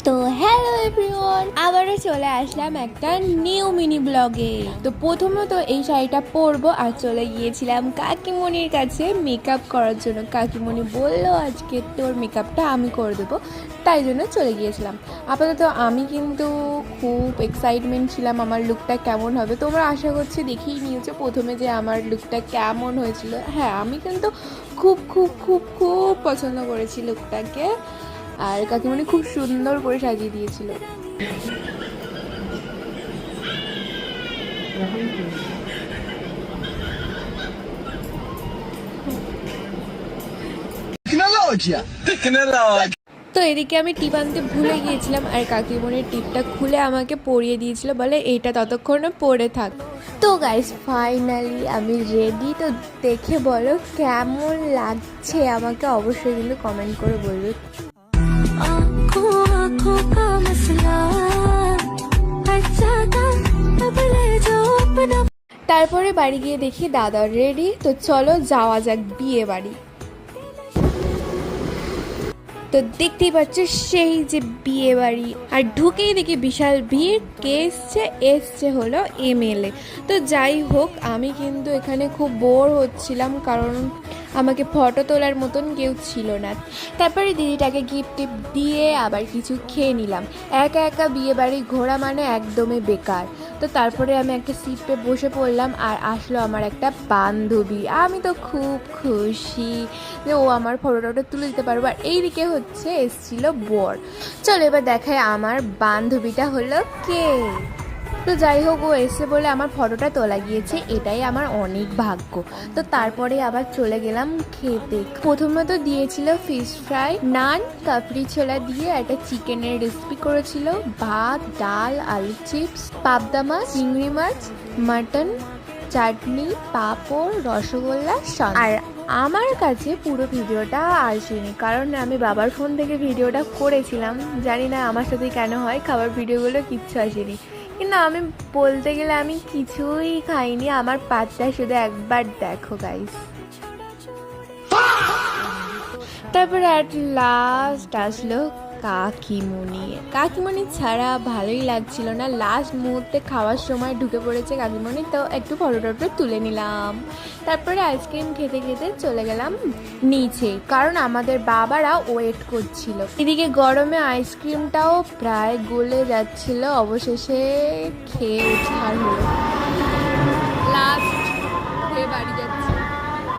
তো hello everyone, আবারও চলে আসলাম একটা নিউ মিনি ব্লগে। তো প্রথমত এই শাড়িটা পরবো আর চলে গিয়েছিলাম কাকিমণির কাছে মেকআপ করার জন্য। কাকিমণি বললো আজকে তোর মেকআপটা আমি করে দেবো, তাই জন্য চলে গিয়েছিলাম। আপাতত আমি কিন্তু খুব এক্সাইটমেন্ট ছিলাম আমার লুকটা কেমন হবে। তোমরা আশা করছি দেখেই নিয়েছো প্রথমে যে আমার লুকটা কেমন হয়েছিল। হ্যাঁ, আমি কিন্তু খুব খুব খুব খুব পছন্দ করেছি লুকটাকে, আর কাকিমণি খুব সুন্দর করে সাজিয়ে দিয়েছিল। তো এদিকে আমি টিপ আনতে ভুলে গিয়েছিলাম আর কাকিমণির টিপটা খুলে আমাকে পরিয়ে দিয়েছিল, বলে এইটা ততক্ষণে পরে থাক। তো গাইস ফাইনালি আমি রেডি। তো দেখে বলো কেমন লাগছে, আমাকে অবশ্যই কিন্তু কমেন্ট করে বলবে। তারপরে বাড়ি গিয়ে দেখি দাদা রেডি। তো চলো যাওয়া যাক বিয়ে বাড়ি। তো দেখতেই পাচ্ছ সেই যে বিয়ে বাড়ি, আর ঢুকেই দেখি বিশাল ভিড়। কে এসছে হলো এমএলএ। তো যাই হোক, আমি কিন্তু এখানে খুব বোর হচ্ছিলাম কারণ আমাকে ফটো তোলার মতন কেউ ছিল না। তারপরে দিদিটাকে গিফট টিপ দিয়ে আবার কিছু খেয়ে নিলাম। একা একা বিয়ে বাড়ি ঘোরা মানে একদমই বেকার। তো তারপরে আমি একটা সিটে বসে পড়লাম আর আসলো আমার একটা বান্ধবী। আমি তো খুব খুশি যে ও আমার ফটোটা তুলে দিতে পারবো। আর এইদিকে হচ্ছে এসছিল বর। চলো এবার দেখায় আমার বান্ধবীটা হলো কে। তো যাই হোক, ও এসে বলে আমার ফটোটা তোলা গিয়েছে, এটাই আমার অনেক ভাগ্য। তো তারপরে আবার চলে গেলাম খেতে। প্রথমত দিয়েছিল ফিশ ফ্রাই, নান, কাপড়ি ছোলা দিয়ে একটা চিকেনের রেসিপি করেছিল, ভাত, ডাল, আলু চিপস, পাবদা মাছ, চিংড়ি মাছ, মাটন, চাটনি, পাঁপড়, রসগোল্লা। আর আমার কাছে পুরো ভিডিওটা আসেনি কারণ আমি বাবার ফোন থেকে ভিডিওটা করেছিলাম। জানি না আমার সাথে কেন হয়, খাবার ভিডিওগুলো কিচ্ছু আসেনি। কিন্তু আমি বলতে গেলে আমি কিছুই খাইনি। আমার পাতটা শুধু একবার দেখো গাইস। তারপরে অ্যাট লাস্ট আসলো কাকিমণি ছাড়া ভালোই লাগছিল না। লাস্ট মুহূর্তে খাওয়ার সময় ঢুকে পড়েছে কাকিমণি, তো একটু ফটো তুলে নিলাম। তারপরে আইসক্রিম খেতে খেতে চলে গেলাম নিচে, কারণ আমাদের বাবারা ওয়েট করছিল। এদিকে গরমে আইসক্রিমটাও প্রায় গলে যাচ্ছিল। অবশেষে খেয়ে উঠার হলো।